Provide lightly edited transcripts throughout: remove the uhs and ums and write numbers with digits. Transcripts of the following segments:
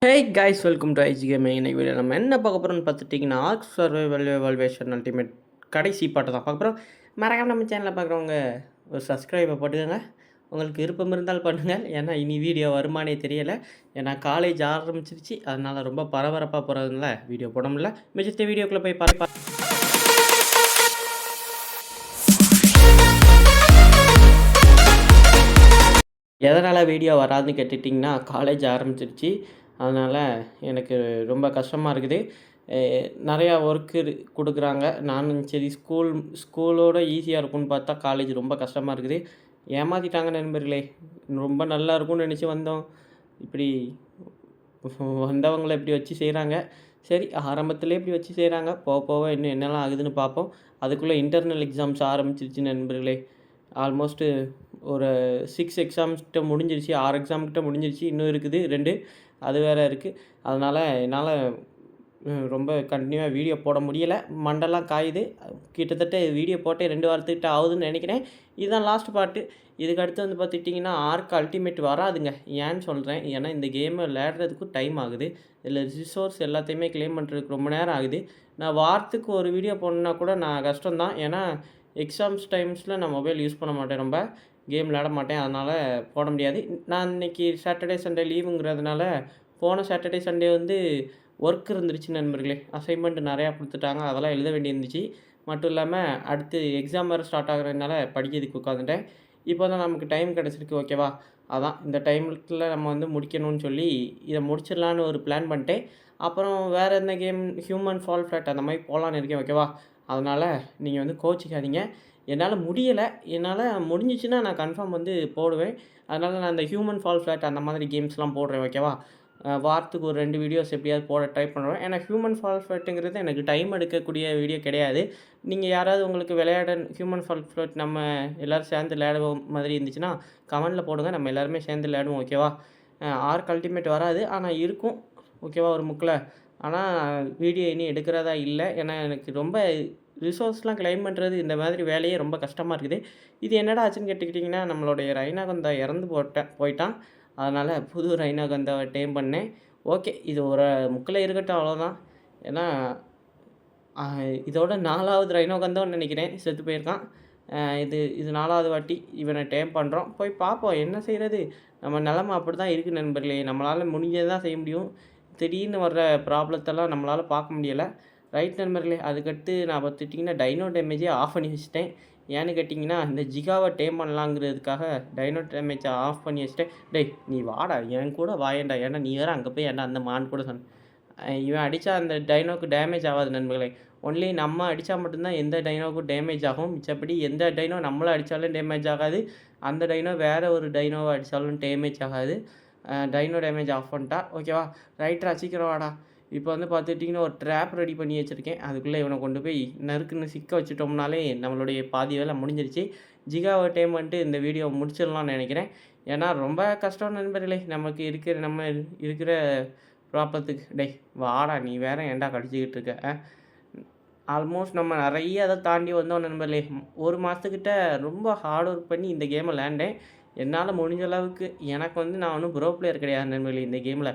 Hey guys welcome to IG gaming. இன்னைக்கு video நம்ம என்ன பார்க்க போகிறோம்னு பார்த்துட்டிங்கன்னா ஆர்க் சர்வைவல் எவால்வேஷன் அல்டிமேட் கடைசி பாட்டு தான் பார்க்க போகிறோம். மறக்காம நம்ம சேனலில் பார்க்குறவங்க ஒரு சப்ஸ்கிரைபை போட்டுக்கோங்க. உங்களுக்கு விருப்பம் இருந்தால் பண்ணுங்கள். ஏன்னா இனி வீடியோ வருமானே தெரியலை. ஏன்னா காலேஜ் ஆரம்பிச்சிருச்சு, அதனால் ரொம்ப பரபரப்பாக போகிறதுனால வீடியோ போட முடியல. மிச்சத்த வீடியோக்குள்ளே போய் பார்க்க எதனால் வீடியோ வராதுன்னு கேட்டுட்டிங்கன்னா காலேஜ் ஆரம்பிச்சிருச்சு. அதனால் எனக்கு ரொம்ப கஷ்டமாக இருக்குது. நிறையா ஒர்க்கு கொடுக்குறாங்க. நானும் சரி ஸ்கூலோட ஈஸியாக இருக்கும்னு பார்த்தா காலேஜ் ரொம்ப கஷ்டமாக இருக்குது. ஏமாற்றிட்டாங்க நண்பர்களே. ரொம்ப நல்லா இருக்கும்னு நினச்சி வந்தோம். இப்படி வந்தவங்களை இப்படி வச்சு செய்கிறாங்க. சரி, ஆரம்பத்துலேயே இப்படி வச்சு செய்கிறாங்க. போக போக இன்னும் என்னெல்லாம் ஆகுதுன்னு பார்ப்போம். அதுக்குள்ளே இன்டர்னல் எக்ஸாம்ஸ் ஆரம்பிச்சிருச்சு நண்பர்களே. ஆல்மோஸ்ட்டு ஒரு 6 எக்ஸாம்ஸ் கிட்ட முடிஞ்சிருச்சு. 6 எக்ஸாம் கிட்ட முடிஞ்சிருச்சு. இன்னும் இருக்குது 2. அது வேறு இருக்குது. அதனால் என்னால் ரொம்ப கண்டினியூவாக வீடியோ போட முடியலை. மண்டெல்லாம் காயுது. கிட்டத்தட்ட வீடியோ போட்டே 2 வாரத்துக்கிட்ட ஆகுதுன்னு நினைக்கிறேன். இதுதான் லாஸ்ட் பார்ட்டு. இதுக்கு அடுத்து வந்து பார்த்துட்டிங்கன்னா ஆர்க் அல்டிமேட் வராதுங்க. ஏன்னு சொல்கிறேன், ஏன்னா இந்த கேமை விளையாடுறதுக்கும் டைம் ஆகுது. இதில் ரிசோர்ஸ் எல்லாத்தையுமே கிளைம் பண்ணுறதுக்கு ரொம்ப நேரம் ஆகுது. நான் வாரத்துக்கு ஒரு வீடியோ போடணுன்னா கூட நான் கஷ்டம்தான். ஏன்னா எக்ஸாம்ஸ் டைம்ஸில் நான் மொபைல் யூஸ் பண்ண மாட்டேன், ரொம்ப கேம் விளையாட மாட்டேன். அதனால் போட முடியாது. நான் இன்றைக்கி சாட்டர்டே சண்டே லீவுங்கிறதுனால போன சாட்டர்டே சண்டே வந்து ஒர்க் இருந்துருச்சு நண்பர்களே. அசைன்மெண்ட் நிறையா கொடுத்துட்டாங்க, அதெல்லாம் எழுத வேண்டியிருந்துச்சு. மட்டும் இல்லாமல் அடுத்து எக்ஸாம் வேறு ஸ்டார்ட் ஆகுறதுனால படிக்கிறதுக்கு உட்காந்துட்டேன். இப்போ தான் நமக்கு டைம் கிடச்சிருக்கு, ஓகேவா. அதான் இந்த டைமில் நம்ம வந்து முடிக்கணும்னு சொல்லி இதை முடிச்சிடலான்னு ஒரு பிளான் பண்ணிட்டேன். அப்புறம் வேறு எந்த கேம் ஹியூமன் ஃபால் ஃப்ளாட் அந்த மாதிரி போகலான்னு இருக்கேன், ஓகேவா. அதனால் நீங்கள் வந்து கோச்சிக்காதீங்க. என்னால் முடியலை. என்னால் முடிஞ்சிச்சுன்னா நான் கன்ஃபார்ம் வந்து போடுவேன். அதனால் நான் இந்த ஹியூமன் ஃபால் ஃப்ளாட் அந்த மாதிரி கேம்ஸ்லாம் போடுறேன், ஓகேவா. வாரத்துக்கு ஒரு 2 வீடியோஸ் எப்படியாவது போட ட்ரை பண்ணுவேன். ஏன்னா ஹியூமன் ஃபால் ஃப்ளாட்டுங்கிறது எனக்கு டைம் எடுக்கக்கூடிய வீடியோ கிடையாது. நீங்கள் யாராவது உங்களுக்கு விளையாட ஹியூமன் ஃபால் ஃப்ளாட் நம்ம எல்லோரும் சேர்ந்து விளையாடுவோம் மாதிரி இருந்துச்சுன்னா கமெண்டில் போடுங்க. நம்ம எல்லாருமே சேர்ந்து விளையாடுவோம், ஓகேவா. ஆர்க் அல்டிமேட் வராது, ஆனால் இருக்கும், ஓகேவா, ஒரு முக்கில். ஆனால் வீடியோ இனி எடுக்கிறதா இல்லை. ஏன்னா எனக்கு ரொம்ப ரிசோர்ஸ்லாம் கிளைம் பண்ணுறது இந்த மாதிரி வேலையே ரொம்ப கஷ்டமாக இருக்குது. இது என்னடா ஆச்சுன்னு கேட்டுக்கிட்டிங்கன்னா, நம்மளுடைய ரைனாகந்தா இறந்து போயிட்டான். அதனால் புது ரைனாகந்தாவை டேம் பண்ணேன். ஓகே, இது ஒரு முக்கில் இருக்கட்டும், அவ்வளோதான். ஏன்னா இதோட 4வது ரைனோகந்தான்னு நினைக்கிறேன் செத்து போயிருக்கான். இது 4வது வாட்டி இவனை டேம் பண்ணுறோம். போய் பார்ப்போம் என்ன செய்கிறது. நம்ம நிலமை அப்படி தான் இருக்குது நண்பர்களே. நம்மளால் முடிஞ்சது தான் செய்ய முடியும். திடீர்னு வர்ற ப்ராப்ளத்தெல்லாம் நம்மளால் பார்க்க முடியலை. ரைட் நண்பர்களே. அதுக்கடுத்து நான் பார்த்துட்டிங்கன்னா டைனோ டேமேஜே ஆஃப் பண்ணி வச்சுட்டேன். ஏன்னு கேட்டிங்கன்னா இந்த ஜிகாவை டேம் பண்ணலாங்கிறதுக்காக டைனோ டேமேஜை ஆஃப் பண்ணி வச்சுட்டேன். டேய் நீ வாடா, என் கூட வாயேண்டா. ஏன்னா நீ வேறு அங்கே போய் ஏன்டா அந்த மான் கூட இவன் அடித்தா அந்த டைனோக்கு டேமேஜ் ஆகாது நண்பர்களே. ஒன்லி நம்ம அடித்தா மட்டும்தான் எந்த டைனோவுக்கும் டேமேஜ் ஆகும். மிச்சப்படி எந்த டைனோ நம்மளை அடித்தாலும் டேமேஜ் ஆகாது. அந்த டைனோ வேறு ஒரு டைனோவை அடித்தாலும் டேமேஜ் ஆகாது. டைனோ டேமேஜ் ஆஃப் பண்ணிட்டா, ஓகேவா. ரைட்டரா, சீக்கிரம் வாடா. இப்போ வந்து பார்த்துட்டிங்கன்னா ஒரு ட்ராப் ரெடி பண்ணி வச்சுருக்கேன். அதுக்குள்ளே இவனை கொண்டு போய் நறுக்குன்னு சிக்க வச்சுட்டோம்னாலே நம்மளுடைய பாதி வேலை முடிஞ்சிருச்சு. ஜிகாவை டேம் பண்ணிட்டு இந்த வீடியோ முடிச்சிடலாம்னு நினைக்கிறேன். ஏன்னா ரொம்ப கஷ்டம் நண்பர்களே. நம்ம இருக்கிற ப்ராப்ளத்துக்கு. டேய் வாடா, நீ வேற ஏன்டா கடிச்சிக்கிட்டு இருக்க. ஆல்மோஸ்ட் நம்ம நிறைய அதை தாண்டி வந்தோம் நண்பர்களே. 1 மாதத்துக்கிட்ட ரொம்ப ஹார்ட் ஒர்க் பண்ணி இந்த கேமை விளையாண்டேன். என்னால் முடிஞ்ச அளவுக்கு. எனக்கு வந்து நான் ஒன்றும் ப்ரோ பிளேயர் கிடையாது நண்பர்களே. இந்த கேமில்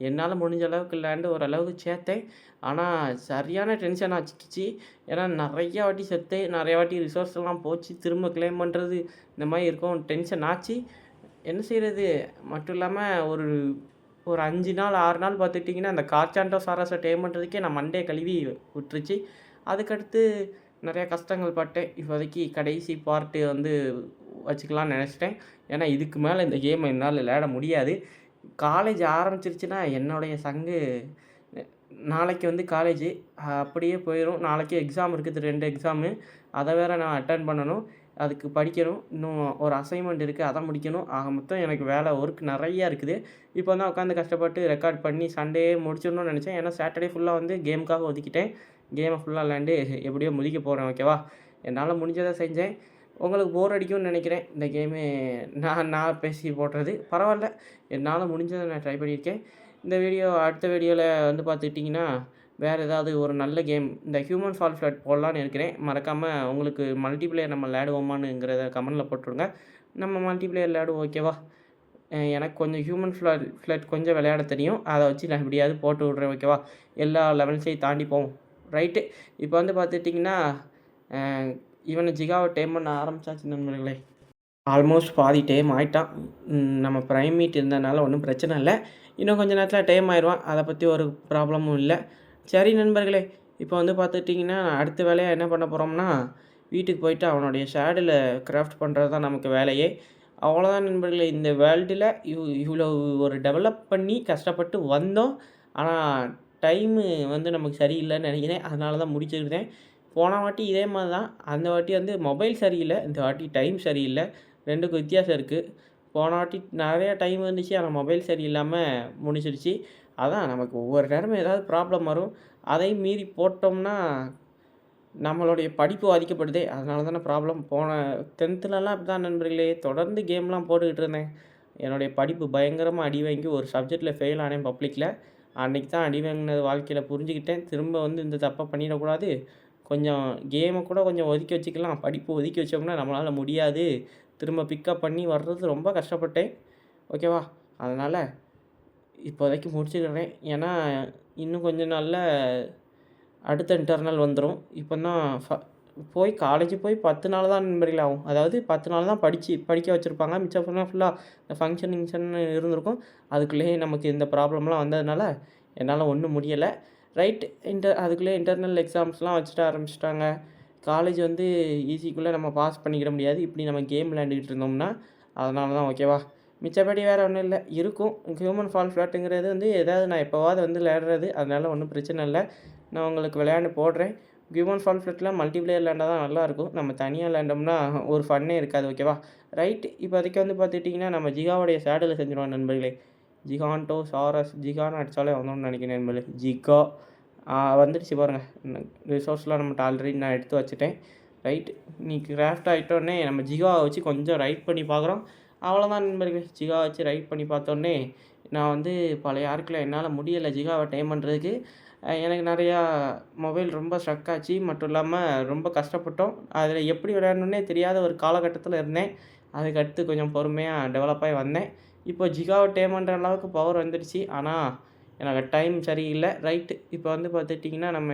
என்னால் முடிஞ்ச அளவுக்கு விளையாண்டு ஓரளவுக்கு சேர்த்தேன். ஆனால் சரியான டென்ஷன் ஆச்சுக்கிச்சு. ஏன்னா நிறையா வாட்டி செத்தேன், நிறையா வாட்டி ரிசோர்ஸ்லாம் போச்சு, திரும்ப கிளைம் பண்ணுறது இந்த மாதிரி இருக்கும். டென்ஷன் ஆச்சு. என்ன செய்கிறது. மட்டும் இல்லாமல் ஒரு 5 நாள் 6 நாள் பார்த்துட்டிங்கன்னா அந்த கார்ச்சாண்டோசாரஸை டேம் பண்ணுறதுக்கே நான் மண்டே கழுவி விட்டுருச்சு. அதுக்கடுத்து நிறையா கஷ்டங்கள் பட்டேன். இப்போதைக்கு கடைசி பார்ட்டு வந்து வச்சுக்கலான்னு நினச்சிட்டேன். ஏன்னா இதுக்கு மேலே இந்த கேமை என்னால் விளையாட முடியாது. காலேஜ் ஆரம்பிச்சிருச்சுன்னா என்னுடைய சங்கு நாளைக்கு வந்து காலேஜு அப்படியே போயிடும். நாளைக்கு எக்ஸாம் இருக்குது, 2 எக்ஸாமு. அதை வேறு நான் அட்டன் பண்ணணும். அதுக்கு படிக்கணும். இன்னும் ஒரு அசைன்மெண்ட் இருக்குது, அதை முடிக்கணும். ஆக மொத்தம் எனக்கு வேலை ஒர்க் நிறையா இருக்குது. இப்போ தான் உட்காந்து கஷ்டப்பட்டு ரெக்கார்ட் பண்ணி சண்டே முடிச்சிடணும்னு நினச்சேன். ஏன்னா சாட்டர்டே ஃபுல்லாக வந்து கேமுக்காக ஒதுக்கிட்டேன். கேமை ஃபுல்லாக விளையாண்டு எப்படியோ முடிக்க போகிறேன், ஓகேவா. என்னால் முடிஞ்சதை செஞ்சேன். உங்களுக்கு போர் அடிக்கும்னு நினைக்கிறேன் இந்த கேமு நான் பேசி போடுறது. பரவாயில்ல, என்னால் முடிஞ்சதை நான் ட்ரை பண்ணியிருக்கேன். இந்த அடுத்த வீடியோவில் வந்து பார்த்துக்கிட்டிங்கன்னா வேறு ஏதாவது ஒரு நல்ல கேம் இந்த ஹியூமன் ஃபால் ஃப்ளாட் போடலான்னு இருக்கிறேன். மறக்காமல் உங்களுக்கு மல்டிப்ளேயர் நம்ம விளையாடுவோமானுங்கிறத கமெண்டில் போட்டுருங்க. நம்ம மல்டிப்ளேயர் விளையாடுவோம், ஓகேவா. எனக்கு கொஞ்சம் ஹியூமன் ஃப்ளட் கொஞ்சம் விளையாட தெரியும். அத வச்சு நான் எப்படியாவது போட்டு விட்றேன் ஓகேவா? எல்லா லெவல்ஸையும் தாண்டி போவோம். ரைட்டு. இப்போ வந்து பார்த்துட்டிங்கன்னா, அ இவன ஜிகாவ டேம் பண்ண ஆரம்பிச்சாச்சு நண்பர்களே. ஆல்மோஸ்ட் பாதி டேம் ஆயிட்டான். நம்ம பிரைம் மீட் இருந்ததுனால ஒண்ணும் பிரச்சனை இல்ல. இன்னும் கொஞ்ச நேரத்தில டேம் ஆயிருவான். அத பத்தி ஒரு ப்ராப்ளமும் இல்ல. சரி நண்பர்களே, இப்போ வந்து பார்த்துட்டிங்கன்னா, அடுத்த வேலையா என்ன பண்ண போறோம்னா, வீட்டுக்கு போயிட்டு அவனுடைய ஷேடில் கிராஃப்ட் பண்ணுறது தான் நமக்கு வேலையே. அவ்வளோதான் நண்பர்களே. இந்த வேர்ல்டில இவ்வளோ ஒரு டெவலப் பண்ணி கஷ்டப்பட்டு வந்தோம். ஆனா, டைமு வந்து நமக்கு சரியில்லன்னு நெனைக்கிறேன். அதனால தான் முடிச்சுக்கிட்டேன். போன வாட்டி இதே மாரி தான். அந்த வாட்டி வந்து மொபைல் சரியில்ல. இந்த வாட்டி டைம் சரியில்ல. 2க்கும் வித்தியாசம் இருக்கு. போன வாட்டி நெறைய டைம் இருந்துச்சு. ஆனா மொபைல் சரியில்லாம முடிஞ்சிருச்சு. அதான் நமக்கு ஒவ்வொரு நேரமும் ஏதாவது ப்ராப்ளம் வரும். அதையும் மீறி போட்டோம்னா, நம்மளுடைய படிப்பு பாதிக்கப்படுதே. அதனால தானே ப்ராப்ளம். போன 10த்லலாம் அப்படிதான் நண்பர்களே. தொடர்ந்து கேம்லாம் போட்டுக்கிட்டு இருந்தேன். என்னுடைய படிப்பு பயங்கரமா அடி வாங்கி ஒரு சப்ஜெக்ட்ல ஃபெயில் ஆனேன் பப்ளிக்ல. அன்னைக்கு தான் அடி வாங்கினது வாழ்க்கையில புரிஞ்சுக்கிட்டேன். திரும்ப வந்து இந்த தப்ப பண்ணிடக்கூடாது. கொஞ்சம் கேம கூட கொஞ்சம் ஒதுக்கி வச்சுக்கலாம். படிப்பு ஒதுக்கி வச்சோம்னா நம்மளால முடியாது. திரும்ப பிக்கப் பண்ணி வர்றது ரொம்ப கஷ்டப்பட்டேன். ஓகேவா? அதனால இப்போதைக்கு முடிச்சுக்கிறேன். ஏன்னா, இன்னும் கொஞ்ச நாள்ல அடுத்த இன்டர்னல் வந்துரும். இப்போ தான் போய் காலேஜ் போய் 10 நாள் தான் நண்பர்களே ஆகும். அதாவது 10 நாள் தான் படிக்க வச்சிருப்பாங்க. மிச்சம் ஃபுல்லா இந்த ஃபங்ஷன் கிங்ஷன்னு இருந்திருக்கும். அதுக்குள்ளேயே நமக்கு இந்த ப்ராப்ளம்லாம் வந்ததுனால, என்னால ஒண்ணும் முடியல. ரைட் அதுக்குள்ளே இன்டர்னல் எக்ஸாம்ஸ்லாம் வச்சுட்டு ஆரம்பிச்சுட்டாங்க. காலேஜ் வந்து ஈஸிக்குள்ளே நம்ம பாஸ் பண்ணிக்கிட முடியாது. இப்படி நம்ம கேம் விளையாண்டுக்கிட்டு இருந்தோம்னா, அதனால தான் ஓகேவா? மிச்சபடி வேறு ஒண்ணும் இல்ல. இருக்கும். ஹியூமன் ஃபால் ஃப்ளாட்டுங்கிறது வந்து ஏதாவது நான் எப்போவாவது வந்து விளையாடுறது. அதனால ஒண்ணும் பிரச்சனை இல்ல. நான் உங்களுக்கு விளையாண்டு போடுறேன். ஹியூமன் ஃபால் ஃப்ளாட்ல மல்டிப்ளேயர் விளையாண்டா தான் நல்லாயிருக்கும். நம்ம தனியா விளையாண்டோம்னா ஒரு ஃபன்னே இருக்காது ஓகேவா? ரைட். இப்போதைக்கு வந்து பார்த்துட்டிங்கன்னா, நம்ம ஜிகாவுடைய சேடல செஞ்சுருவோம் நண்பர்களே. ஜிகான்டோ சாரஸ் ஜிகான்னு அடிச்சாலே வந்துரும்னு நினைக்கிறேன் நண்பர்களே. ஜிகா வந்துடுச்சு பாருங்க. ரிசோர்ஸ்லாம் நம்மட்ட ஆல்ரெடி நான் எடுத்து வச்சுட்டேன். ரைட். இன்னைக்கு கிராஃப்ட் ஆயிட்டோனே நம்ம ஜிகாவ வச்சு கொஞ்சம் ரைட் பண்ணி பார்க்குறோம். அவ்வளோதான் நண்பர்களே. ஜிகாவ வச்சு ரைட் பண்ணி பார்த்தோன்னே, நான் வந்து பழைய ஆர்க்ல என்னால முடியல ஜிகாவ டைம் பண்ணுறதுக்கு. எனக்கு நெறையா மொபைல் ரொம்ப ஸ்ட்ரக் ஆச்சு. மட்டும் இல்லாம ரொம்ப கஷ்டப்பட்டோம். அதில எப்படி விளையாடணுன்னே தெரியாத ஒரு காலகட்டத்தில இருந்தேன். அதுக்கடுத்து கொஞ்சம் பொறுமையா டெவலப் ஆகி வந்தேன். இப்போ ஜிகாவ டேம் பண்ற அளவுக்கு பவர் வந்துடுச்சு. ஆனா, எனக்கு டைம் சரியில்ல. ரைட். இப்போ வந்து பார்த்துட்டிங்கன்னா, நம்ம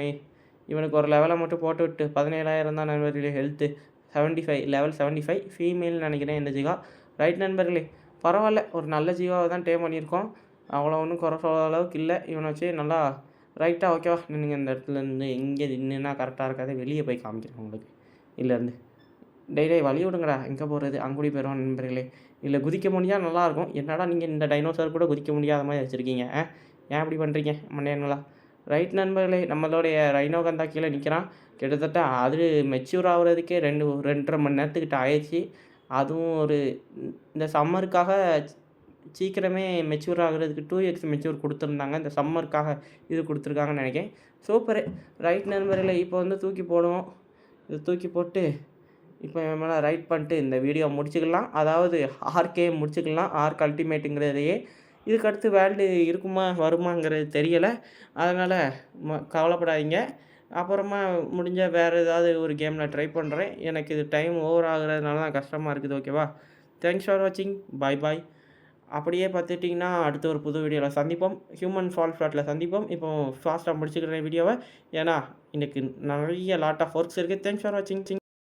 இவனுக்கு ஒரு லெவல மட்டும் போட்டுவிட்டு 17,000 தான் நண்பர்களே ஹெல்த்து. 75 லெவல் 75 ஃபீமேல்னு நெனைக்கிறேன் இந்த ஜிகா. ரைட் நண்பர்களே. பரவால்ல. ஒரு நல்ல ஜிகாவ தான் டேம் பண்ணியிருக்கோம். அவ்வளோ ஒண்ணும் குறை சொல்ற அளவுக்கு இல்ல. இவன வச்சு நல்லா ரைட்டா ஓகேவா? நின்னுங்க இந்த இடத்துலருந்து இங்கே நின்னா கரெக்ட்டா இருக்காது. வெளிய போய் காமிக்கிறேன் உங்களுக்கு. இல்லருந்து. டேய் டேய் வழி விடுங்கடா. எங்க போறது? அங்குடி போயிருவோம் நண்பர்களே. இல்ல குதிக்க முடிஞ்சா நல்லாயிருக்கும். என்னடா நீங்க இந்த டைனோசர் கூட குதிக்க முடியாத மாரி வச்சிருக்கீங்க. ஏன் இப்படி பண்றீங்க? மண்டையனுங்களா? ரைட் நண்பர்களே. நம்மளுடைய ரைனோகந்தா கீழ நிக்கிறான். கிட்டத்தட்ட அது மெச்சூர் ஆகுறதுக்கே 2 1/2 மணி நேரத்துக்கிட்ட ஆயிருச்சு. அதுவும் ஒரு இந்த சம்மருக்காக சீக்கிரமே மெச்சூர் ஆகுறதுக்கு 2x மெச்சூர் குடுத்துருந்தாங்க. இந்த சம்மருக்காக இது குடுத்துருக்காங்கன்னு நெனைக்கிறேன். சூப்பரு. ரைட் நண்பர்களே. இப்போ வந்து தூக்கி போடுவோம். இத தூக்கி போட்டு, இப்போ இவன் மேல ரைட் பண்ணிட்டு இந்த வீடியோ முடிச்சுக்கலாம். அதாவது ஆர்க்கே முடிச்சுக்கலாம். ஆர்க் அல்டிமேட்டுங்கிறதையே. இதுக்கு அடுத்து வேர்ல்டு இருக்குமா, வருமாங்கிறது தெரியல. அதனால கவலைப்படாதீங்க. அப்புறமா முடிஞ்சா வேற ஏதாவது ஒரு கேம்ல ட்ரை பண்றேன். எனக்கு இது டைம் ஓவர் ஆகுறதுனால தான் கஷ்டமா இருக்குது. ஓகேவா? தேங்க்ஸ் ஃபார் வாட்சிங். பாய் பாய். அப்படியே பார்த்துட்டிங்கன்னா, அடுத்த ஒரு புது வீடியோல சந்திப்போம். ஹியூமன் ஃபால் ஃப்ளாட்ல சந்திப்போம். இப்போ ஃபாஸ்ட்டா முடிச்சுக்கிறேன் வீடியோவ. ஏன்னா, எனக்கு நெறைய லாட் ஆஃப் ஒர்க்ஸ் இருக்கு. தேங்க்ஸ் ஃபார் வாட்சிங்.